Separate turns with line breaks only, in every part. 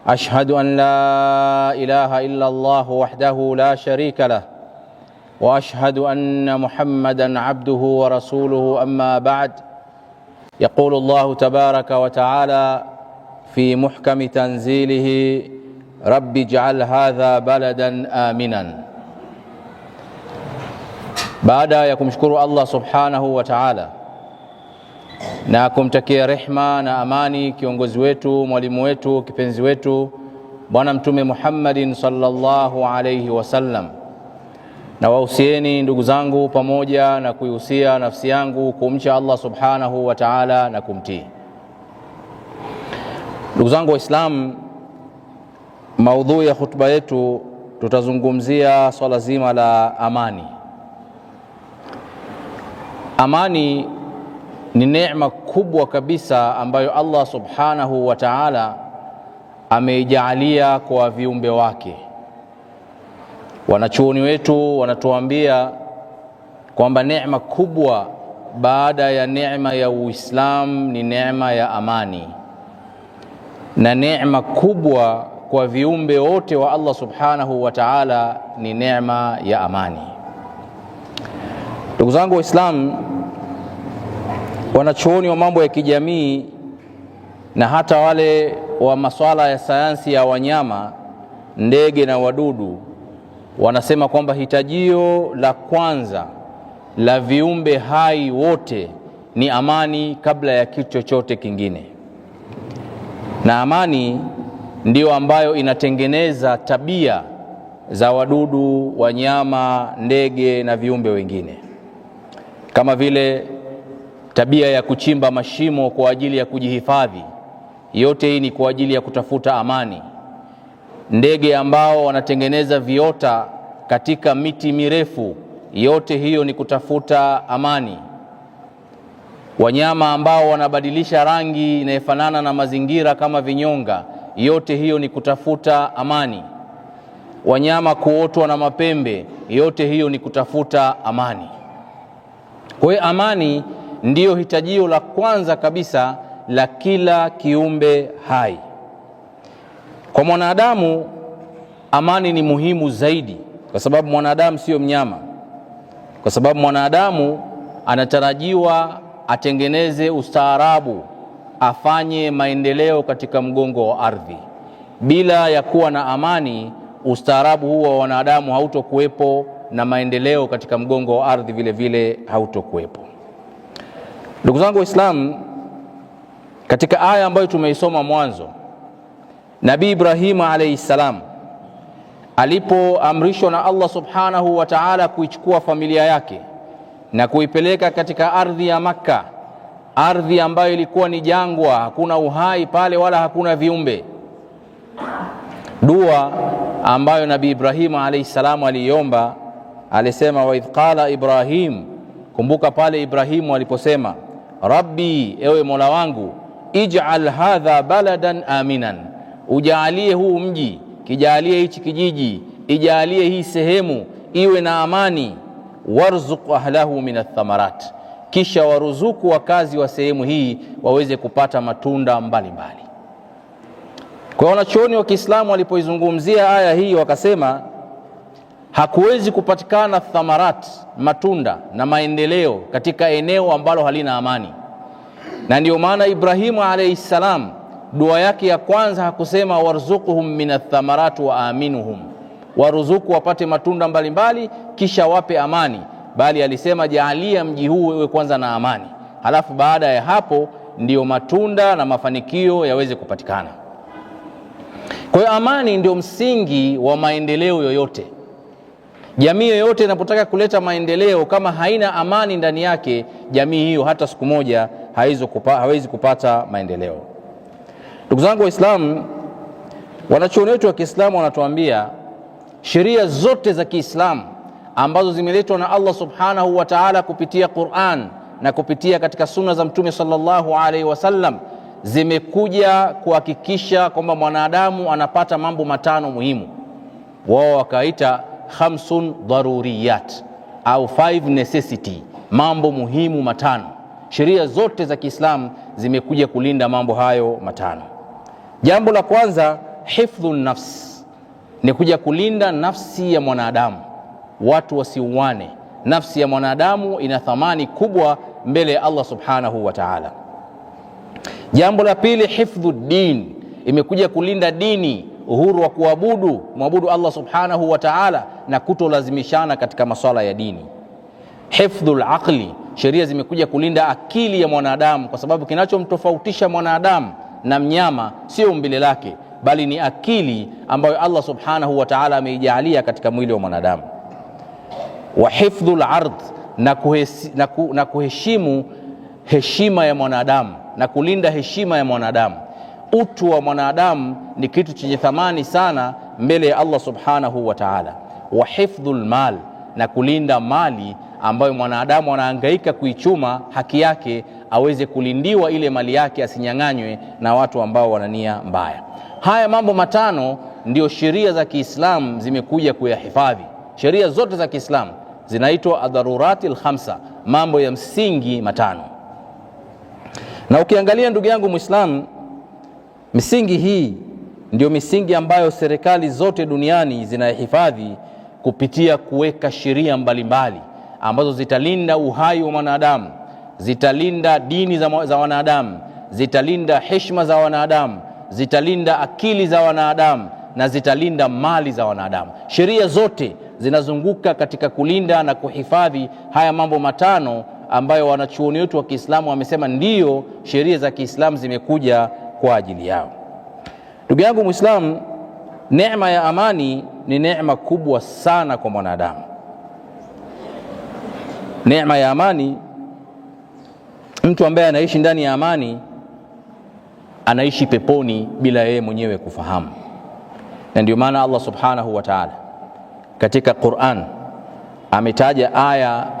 أشهد أن لا إله إلا الله وحده لا شريك له وأشهد أن محمدًا عبده ورسوله. أما بعد، يقول الله تبارك وتعالى في محكم تنزيله: رب اجعل هذا بلدا آمنا. Baada ya kumshukuru Allah subhanahu wa ta'ala na kumtakia rehma na amani kiongozi wetu, mwalimu wetu, kipenzi wetu Bwana Mtume Muhammadin sallallahu alayhi wasallam, na wahusieni ndugu zangu pamoja na kuihusia nafsi yangu kumcha Allah subhanahu wa ta'ala na kumtii. Ndugu zangu Waislamu, maudhui ya khutba yetu tutazungumzia swala zima la amani. Amani ni neema kubwa kabisa ambayo Allah subhanahu wa ta'ala ameijalia kwa viumbe wake. Wanachuoni wetu wanatuambia kwamba neema kubwa baada ya neema ya Uislamu ni neema ya amani, na neema kubwa kwa viumbe wote wa Allah subhanahu wa ta'ala ni neema ya amani. Ndugu zangu Waislamu, wanachuoni wa mambo ya kijamii na hata wale wa masuala ya sayansi ya wanyama, ndege na wadudu wanasema kwamba hitajio la kwanza la viumbe hai wote ni amani kabla ya kitu chochote kingine, na amani ndiyo ambayo inatengeneza tabia za wadudu, wanyama, ndege na viumbe wengine, kama vile tabia ya kuchimba mashimo kwa ajili ya kujihifadhi. Yote hii ni kwa ajili ya kutafuta amani. Ndege ambao wanatengeneza viota katika miti mirefu, yote hiyo ni kutafuta amani. Wanyama ambao wanabadilisha rangi inayofanana na mazingira kama vinyonga, yote hiyo ni kutafuta amani. Wanyama kuotwa na mapembe, yote hiyo ni kutafuta amani. Kwa hiyo amani ndiyo hitajio la kwanza kabisa la kila kiumbe hai. Kwa mwanadamu amani ni muhimu zaidi, kwa sababu mwanadamu sio mnyama, kwa sababu mwanadamu anatarajiwa atengeneze ustaarabu, afanye maendeleo katika mgongo wa ardhi. Bila ya kuwa na amani, ustaarabu huo wa wanadamu hautokuwepo na maendeleo katika mgongo wa ardhi vile vile hautokuwepo. Ndugu zangu Waislamu, katika aya ambayo tumeisoma mwanzo, Nabii Ibrahim alayhi salam alipoamrishwa na Allah subhanahu wa ta'ala kuichukua familia yake na kuipeleka katika ardhi ya Makka, ardhi ambayo ilikuwa ni jangwa, hakuna uhai pale wala hakuna viumbe, dua ambayo Nabii Ibrahim alayhi salam aliomba, alisema: wa idh qala Ibrahim, kumbuka pale Ibrahimu aliposema: Rabbi, ewe Mola wangu, ij'al hadha baladan aminan, ujalie huu mji, kijalie hichi kijiji, ijalie hii sehemu iwe na amani, warzuq ahlahu min athamarat, kisha waruzuku wakazi wa sehemu hii waweze kupata matunda mbalimbali. Kwa wanachuoni wa Kiislamu walipoizungumzia aya hii wakasema hakuwezi kupatikana thamarat, matunda na maendeleo katika eneo ambalo halina amani. Na ndio maana Ibrahimu alayhi salam dua yake ya kwanza hakusema warzuquhum min athamarat wa aminuhum, waruzuku wapate matunda mbalimbali kisha wape amani, bali alisema jaalia mji huu uwe kwanza na amani, halafu baada ya hapo ndio matunda na mafanikio yaweze kupatikana. Kwa hiyo amani ndio msingi wa maendeleo yoyote. Jamii yoyote inapotaka kuleta maendeleo, kama haina amani ndani yake, jamii hiyo hata siku moja hawezi kupata maendeleo. Ndugu zangu Waislamu, wanachuoni wetu wa Kiislamu wanatuambia sheria zote za Kiislamu ambazo zimeletwa na Allah subhanahu wa ta'ala kupitia Qur'an na kupitia katika sunna za Mtume sallallahu alaihi wasallam zimekuja kuhakikisha kwamba mwanadamu anapata mambo matano muhimu. Wao wakaita khamsun daruriyat au 5 necessity, mambo muhimu matano. Sheria zote za Kiislamu zimekuja kulinda mambo hayo matano. Jambo la kwanza hifdhun nafs, ni kuja kulinda nafsi ya mwanadamu, watu wasiuane. Nafsi ya mwanadamu ina thamani kubwa mbele ya Allah subhanahu wa ta'ala. Jambo la pili, hifdhu din, imekuja kulinda dini, uhuru wa muabudu Allah subhanahu wa ta'ala na kutolazimishana katika masuala ya dini. Hifdhul aqli, sheria zimekuja kulinda akili ya mwanadamu, kwa sababu kinachomtofautisha mwanadamu na mnyama sio umbile lake, bali ni akili ambayo Allah subhanahu wa ta'ala ameijalia katika mwili wa mwanadamu. Wa hifdhul ard, na kuheshimu heshima ya mwanadamu na kulinda heshima ya mwanadamu. Utu wa mwanadamu ni kitu chenye thamani sana mbele ya Allah subhanahu wa ta'ala. Wa hifdhul mal, na kulinda mali ambayo mwanadamu anahangaika kuichuma haki yake, aweze kulindiwa ile mali yake, asinyang'anywe na watu ambao wana nia mbaya. Haya mambo matano ndio sheria za Kiislamu zimekuja kuyahifadhi. Sheria zote za Kiislamu zinaitwa ad-daruratil khamsa, mambo ya msingi matano. Na ukiangalia ndugu yangu Muislamu, misingi hii ndio misingi ambayo serikali zote duniani zinahifadhi kupitia kuweka sheria mbalimbali ambazo zitalinda uhai wa mwanadamu, zitalinda dini za wanadamu, zitalinda heshima za wanadamu, zitalinda akili za wanadamu na zitalinda mali za wanadamu. Sheria zote zinazunguka katika kulinda na kuhifadhi haya mambo matano ambayo wanachuoni wetu wa Kiislamu wamesema ndiyo sheria za Kiislamu zimekuja kwa ajili yao. Ndugu yangu Muislamu, neema ya amani ni neema kubwa sana kwa mwanadamu. Neema ya amani, mtu ambaye anaishi ndani ya amani anaishi peponi bila yeye mwenyewe kufahamu. Na ndio maana Allah subhanahu wa ta'ala katika Qur'an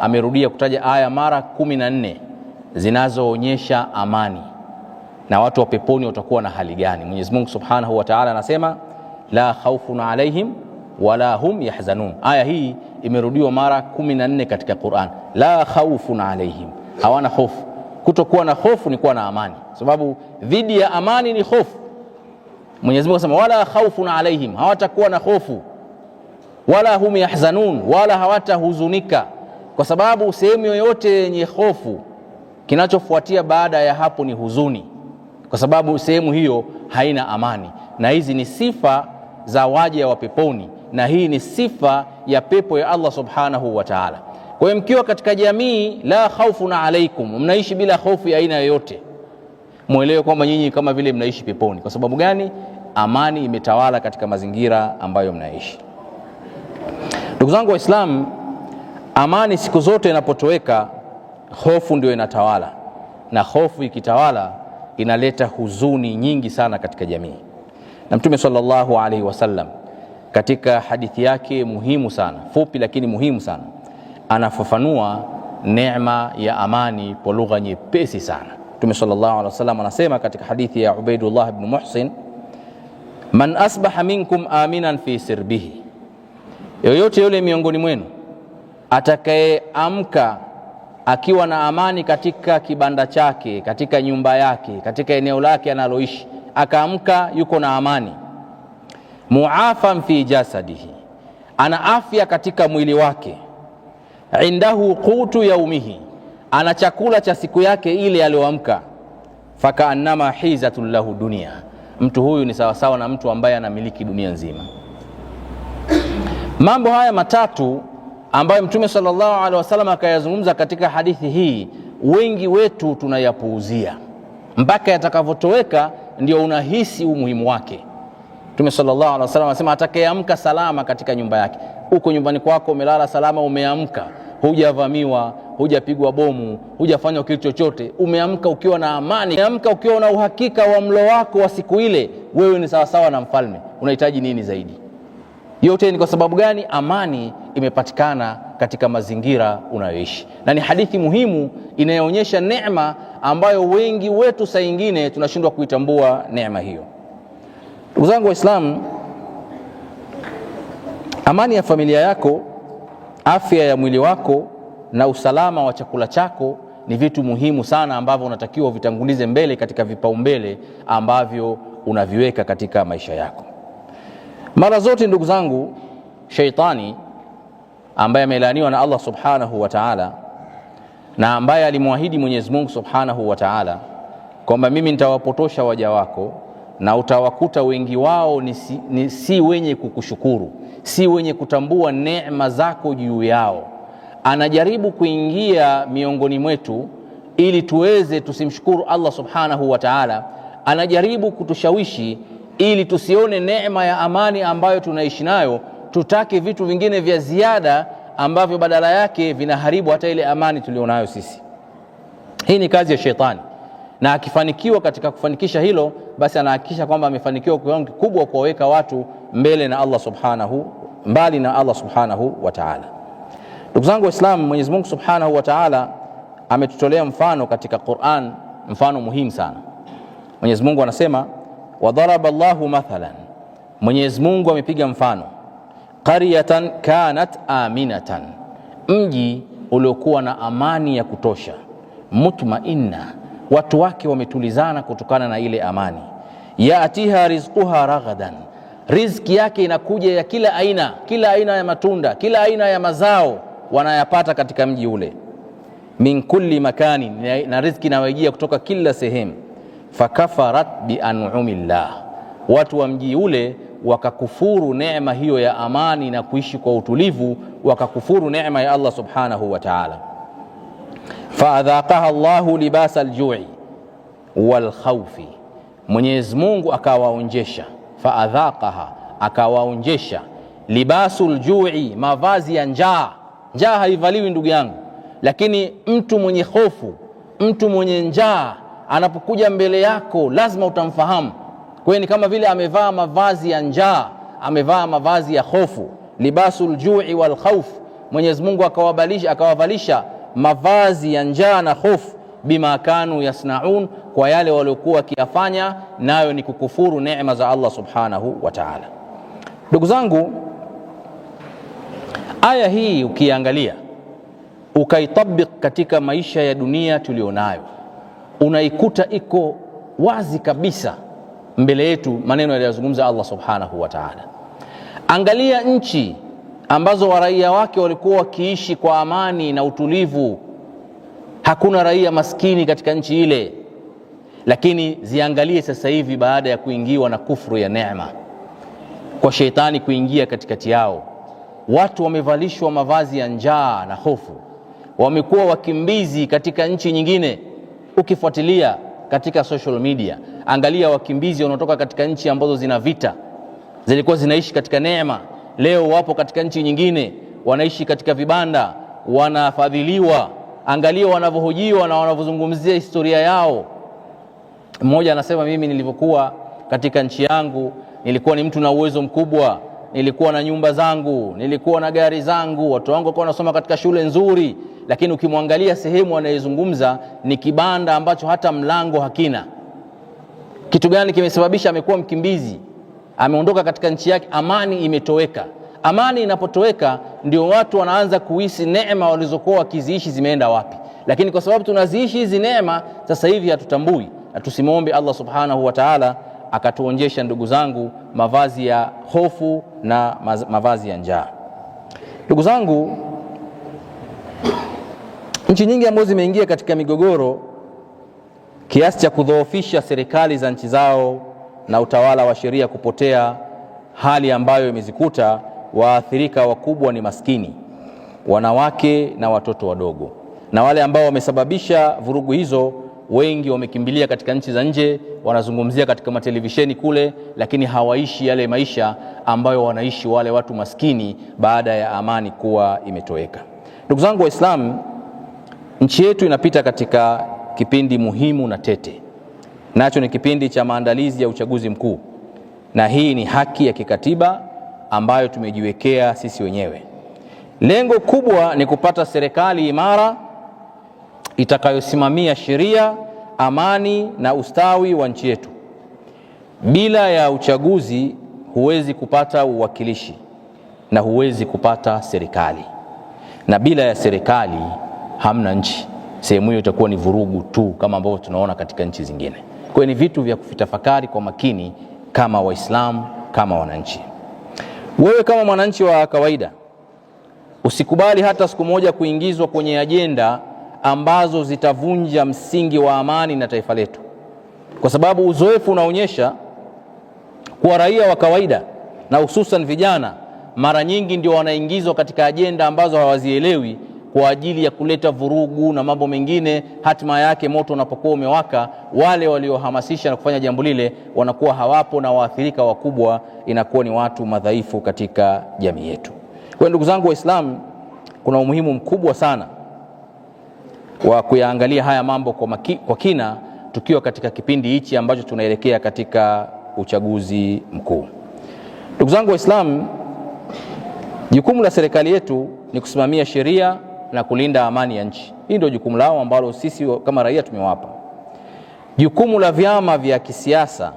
amerudia kutaja aya mara 14 zinazoonyesha amani na watu wa peponi watakuwa na hali gani. Mwenyezi Mungu subhanahu wa ta'ala anasema la khawfun alaihim wala hum yahzanun. Aya hii imerudiwa mara 14 katika Qur'an. La khawfun alaihim, hawana hofu. Kutokuwa na hofu ni kuwa na amani, sababu dhidi ya amani ni hofu. Mwenyezi Mungu anasema wala khawfun alaihim, hawatakuwa na hofu, wala hum yahzanun, wala hawatahuzunika, kwa sababu sehemu yoyote yenye hofu kinachofuatia baada ya hapo ni huzuni, kwa sababu sehemu hiyo haina amani. Na hizi ni sifa za waja wa peponi, na hii ni sifa ya pepo ya Allah subhanahu wa ta'ala. Kwa hiyo mkiwa katika jamii la khawfun alaikum, mnaishi bila hofu ya aina yoyote, muelewe kwamba nyinyi kama vile mnaishi peponi. Kwa sababu gani? Amani imetawala katika mazingira ambayo mnaishi. Ndugu zangu Waislamu, amani siku zote inapotoweka, hofu ndio inatawala, na hofu ikitawala inaleta huzuni nyingi sana katika jamii. Na Mtume sallallahu alaihi wasallam katika hadithi yake muhimu sana, fupi lakini muhimu sana, anafafanua neema ya amani kwa lugha nyepesi sana. Mtume sallallahu alaihi wasallam anasema katika hadithi ya Ubaidullah ibn Muhsin, man asbaha minkum aminan fi sirbihi, yoyote yule miongoni mwenu atakayeamka akiwa na amani katika kibanda chake, katika nyumba yake, katika eneo lake analoishi, akaamka yuko na amani. Muafan fi jasadihi, ana afya katika mwili wake. Indahu qutu yaumihi, ana chakula cha siku yake ile aliyoamka. Fakaannama hizatul lahu dunia, mtu huyu ni sawasawa na mtu ambaye anamiliki dunia nzima. Mambo haya matatu ambayo Mtume sallallahu alaihi wasallam akayazungumza katika hadithi hii, wengi wetu tunayapuuzia mpaka yatakavotoweka ndio unahisi umuhimu wake. Mtume sallallahu alaihi wasallam anasema atakayeamka salama katika nyumba yake. Uko nyumbani kwako umelala salama, umeamka, hujavamiwa, hujapigwa bomu, hujafanywa kitu chochote, umeamka ukiwa na amani, umeamka ukiwa na uhakika wa mlo wako wa siku ile, wewe ni sawasawa na mfalme. Unahitaji nini zaidi? Yote ni kwa sababu gani? Amani imepatikana katika mazingira unayoishi. Na ni hadithi muhimu inayoonyesha neema ambayo wengi wetu saa nyingine tunashindwa kuitambua neema hiyo. Ndugu zangu Waislamu, amani ya familia yako, afya ya mwili wako na usalama wa chakula chako ni vitu muhimu sana ambavyo unatakiwa vitangulize mbele katika vipaumbele ambavyo unaviweka katika maisha yako. Mara zote ndugu zangu, shaitani ambaye amelaaniwa na Allah subhanahu wa ta'ala na ambaye alimwahidi Mwenyezi Mungu subhanahu wa ta'ala kwamba mimi nitawapotosha waja wako na utawakuta wengi wao si wenye kukushukuru, si wenye kutambua neema zako juu yao. Anajaribu kuingia miongoni mwetu ili tusimshukuru Allah subhanahu wa ta'ala. Anajaribu kutushawishi ili tusione neema ya amani ambayo tunaishi nayo, tutake vitu vingine vya ziada ambavyo badala yake vinaharibu hata ile amani tulionayo sisi. Hii ni kazi ya shetani, na akifanikiwa katika kufanikisha hilo, basi anahakikisha kwamba amefanikiwa kwa kiwango kikubwa kuwaweka watu mbali na Allah subhanahu wa ta'ala. Ndugu zangu Waislamu, Mwenyezi Mungu subhanahu wa ta'ala ametutolea mfano katika Qur'an, mfano muhimu sana. Mwenyezi Mungu anasema wadaraba Allahu mathalan, Mwenyezi Mungu amepiga mfano, qaryatan kanat aminatan, mji uliokuwa na amani ya kutosha, mutmainna, watu wake wametulizana kutokana na ile amani, yaatiha rizquha raghadan, riziki yake inakuja ya kila aina ya matunda, kila aina ya mazao wanayapata katika mji ule, min kulli makani, na riziki inawajia kutoka kila sehemu. Fakafarat bi an'umillah, watu wa mji ule wakakufuru neema hiyo ya amani na kuishi kwa utulivu, wakakufuru neema ya Allah subhanahu wa ta'ala. Faadhaqaha Allahu libasa aljui wal khawfi, Mwenyezi Mungu akawaonjesha, faadhaqaha, akawaonjesha, libasul jui, mavazi ya njaa. Njaa haivaliwi ndugu yangu, lakini mtu mwenye hofu, mtu mwenye njaa anapokuja mbele yako lazima utamfahamu. Kwa hiyo ni kama vile amevaa mavazi ya njaa, amevaa mavazi ya hofu. Libasul jui wal khawf, Mwenyezi Mungu akawavalisha mavazi ya njaa na hofu, bima kanu yasnaun, kwa yale waliokuwa wakiyafanya, nayo ni kukufuru neema za Allah subhanahu wa ta'ala. Ndugu zangu, aya hii ukiangalia ukaitabik katika maisha ya dunia tulionayo, unaikuta iko wazi kabisa mbele yetu maneno yaliyozungumza Allah subhanahu wa ta'ala. Angalia nchi ambazo raia wake walikuwa wakiishi kwa amani na utulivu, hakuna raia maskini katika nchi ile, lakini ziangalie sasa hivi baada ya kuingiwa na kufru ya neema, kwa shetani kuingia katikati yao, watu wamevalishwa mavazi ya njaa na hofu, wamekuwa wakimbizi katika nchi nyingine. Ukifuatilia katika social media, angalia wakimbizi wanaotoka katika nchi ambazo zina vita, zilikuwa zinaishi katika neema, leo wapo katika nchi nyingine, wanaishi katika vibanda, wanafadhiliwa. Angalia wanavyohojiwa na wanavyozungumzia historia yao. Mmoja anasema, mimi nilivyokuwa katika nchi yangu nilikuwa ni mtu na uwezo mkubwa, nilikuwa na nyumba zangu, nilikuwa na gari zangu, watu wangu walikuwa wanasoma katika shule nzuri, lakini ukimwangalia sehemu anayezungumza ni kibanda ambacho hata mlango hakina. Kitu gani kimesababisha? Amekuwa mkimbizi, ameondoka katika nchi yake, amani imetoweka. Amani inapotoweka ndio watu wanaanza kuhisi neema walizokuwa wakiziishi zimeenda wapi. Lakini kwa sababu tunaziishi hizi neema sasa hivi hatutambui, na tusimwombe Allah subhanahu wa ta'ala akatuonjesha ndugu zangu mavazi ya hofu na mavazi ya njaa. Ndugu zangu, nchi nyingi ambazo zimeingia katika migogoro kiasi cha kudhoofisha serikali za nchi zao na utawala wa sheria kupotea, hali ambayo imezikuta waathirika wakubwa ni maskini, wanawake na watoto wadogo. Na wale ambao wamesababisha vurugu hizo wengi wamekimbilia katika nchi za nje, wanazungumzia katika matelevisheni kule, lakini hawaishi yale maisha ambayo wanaishi wale watu maskini baada ya amani kuwa imetoweka. Ndugu zangu Waislamu, nchi yetu inapita katika kipindi muhimu na tete, nacho ni kipindi cha maandalizi ya uchaguzi mkuu, na hii ni haki ya kikatiba ambayo tumejiwekea sisi wenyewe. Lengo kubwa ni kupata serikali imara itakayosimamia sheria, amani na ustawi wa nchi yetu. Bila ya uchaguzi huwezi kupata uwakilishi na huwezi kupata serikali, na bila ya serikali hamna nchi. Sehemu hiyo itakuwa ni vurugu tu kama ambavyo tunaona katika nchi zingine. Kwa hiyo ni vitu vya kufitafakari kwa makini kama Waislamu, kama wananchi. Wewe kama mwananchi wa kawaida usikubali hata siku moja kuingizwa kwenye ajenda ambazo zitavunja msingi wa amani na taifa letu, kwa sababu uzoefu unaonyesha kuwa raia wa kawaida na hususan vijana mara nyingi ndio wanaingizwa katika ajenda ambazo hawazielewi kwa ajili ya kuleta vurugu na mambo mengine. Hatima yake moto unapokuwa umewaka, wale waliohamasisha na kufanya jambo lile wanakuwa hawapo, na waathirika wakubwa inakuwa ni watu madhaifu katika jamii yetu. Kwa ndugu zangu Waislamu, kuna umuhimu mkubwa sana wa kuyaangalia haya mambo kwa kina, tukiwa katika kipindi hichi ambacho tunaelekea katika uchaguzi mkuu. Ndugu zangu Waislamu, jukumu la serikali yetu ni kusimamia sheria na kulinda amani ya nchi. Hii ndio jukumu lao ambalo sisi kama raia tumewapa. Jukumu la vyama vya kisiasa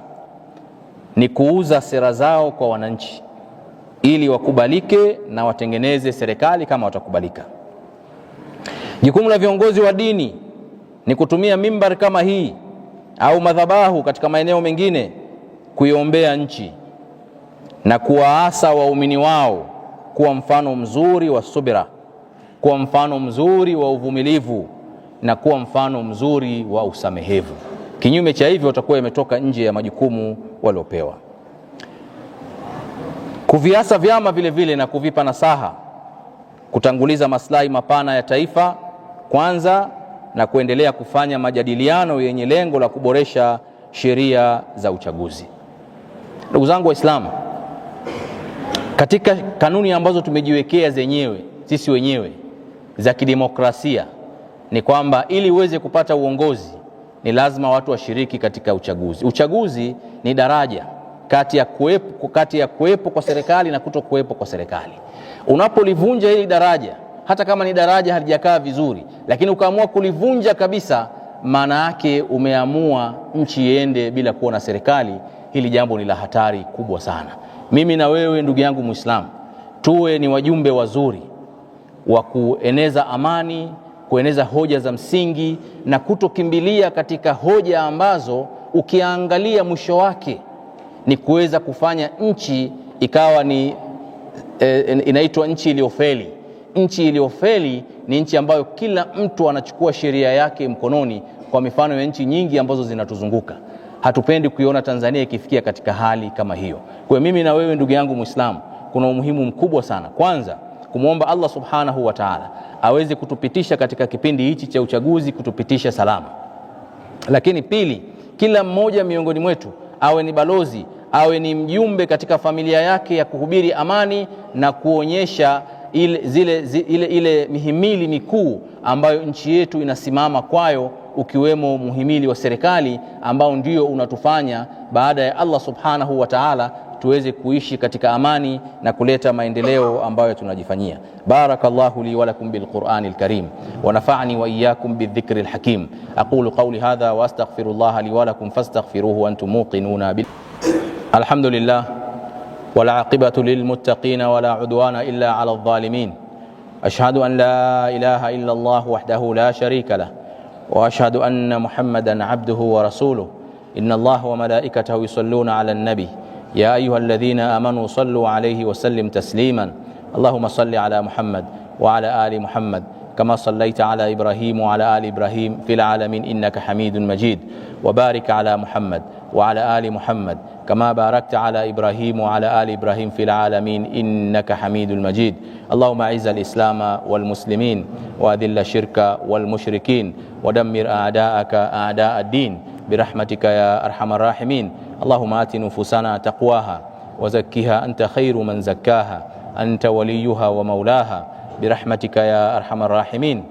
ni kuuza sera zao kwa wananchi ili wakubalike na watengeneze serikali kama watakubalika. Jukumu la viongozi wa dini ni kutumia mimbar kama hii au madhabahu katika maeneo mengine kuiombea nchi na kuwaasa waumini wao kuwa mfano mzuri wa subira, kuwa mfano mzuri wa uvumilivu na kuwa mfano mzuri wa usamehevu. Kinyume cha hivyo watakuwa imetoka nje ya majukumu waliopewa. Kuviasa vyama vile vile na kuvipa nasaha, kutanguliza maslahi mapana ya taifa kwanza, na kuendelea kufanya majadiliano yenye lengo la kuboresha sheria za uchaguzi. Ndugu zangu Waislamu, katika kanuni ambazo tumejiwekea zenyewe sisi wenyewe za kidemokrasia ni kwamba ili uweze kupata uongozi ni lazima watu washiriki katika uchaguzi. Uchaguzi ni daraja kati ya kuwepo kwa serikali na kutokuwepo kwa serikali. Unapolivunja hili daraja, hata kama ni daraja halijakaa vizuri, lakini ukaamua kulivunja kabisa, maana yake umeamua nchi iende bila kuwa na serikali. Hili jambo ni la hatari kubwa sana. Mimi na wewe ndugu yangu Muislamu, tuwe ni wajumbe wazuri wa kueneza amani, kueneza hoja za msingi na kutokimbilia katika hoja ambazo ukiangalia mwisho wake ni kuweza kufanya nchi ikawa ni inaitwa nchi iliyofeli. Nchi iliyofeli ni nchi ambayo kila mtu anachukua sheria yake mkononi, kwa mifano ya nchi nyingi ambazo zinatuzunguka. Hatupendi kuiona Tanzania ikifikia katika hali kama hiyo. Kwa mimi na wewe ndugu yangu Muislamu, kuna umuhimu mkubwa sana, kwanza kumwomba Allah subhanahu wa ta'ala aweze kutupitisha katika kipindi hichi cha uchaguzi, kutupitisha salama. Lakini pili, kila mmoja miongoni mwetu awe ni balozi, awe ni mjumbe katika familia yake ya kuhubiri amani na kuonyesha ile mihimili mikuu ambayo nchi yetu inasimama kwayo, ukiwemo muhimili wa serikali ambao ndio unatufanya baada ya Allah subhanahu wa ta'ala tuweze kuishi katika amani na kuleta maendeleo ambayo tunajifanyia. Barakallahu li wa lakum bil Qur'anil Karim wa nafa'ani wa iyyakum bidhikril hakim. Aqulu qawli hadha wa astaghfirullaha li wa lakum fastaghfiruhu wa antum muqinuna bil. Alhamdulillah wal aqibatu lil muttaqin wa la udwana illa 'ala adh-dhalimin. Ashhadu an la ilaha illa Allah wahdahu la sharika lahu wa ashhadu anna Muhammadan 'abduhu wa rasuluhu. Inna Allah wa malaikatahu yusalluna 'alan nabi يا أيها الذين آمنوا صلوا عليه وسلم تسليما. اللهم صل على محمد وعلى آل محمد كما صليت على إبراهيم وعلى آل إبراهيم في العالمين إنك حميد مجيد. وبارك على محمد وعلى آل محمد كما باركت على إبراهيم وعلى آل إبراهيم في العالمين إنك حميد مجيد. اللهم أعز الإسلام والمسلمين وأذل الشرك والمشركين ودمر أعداءك أعداء الدين برحمتك يا أرحم الراحمين. اللهم آت نفوسنا تقواها وزكها أنت خير من زكاها أنت وليها ومولاها برحمتك يا أرحم الراحمين.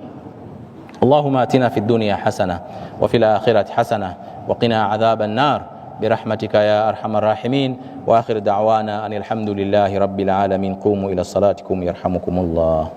اللهم آتنا في الدنيا حسنة وفي الآخرة حسنة وقنا عذاب النار برحمتك يا أرحم الراحمين. وآخر دعوانا أن الحمد لله رب العالمين. قوموا إلى صلاتكم يرحمكم الله.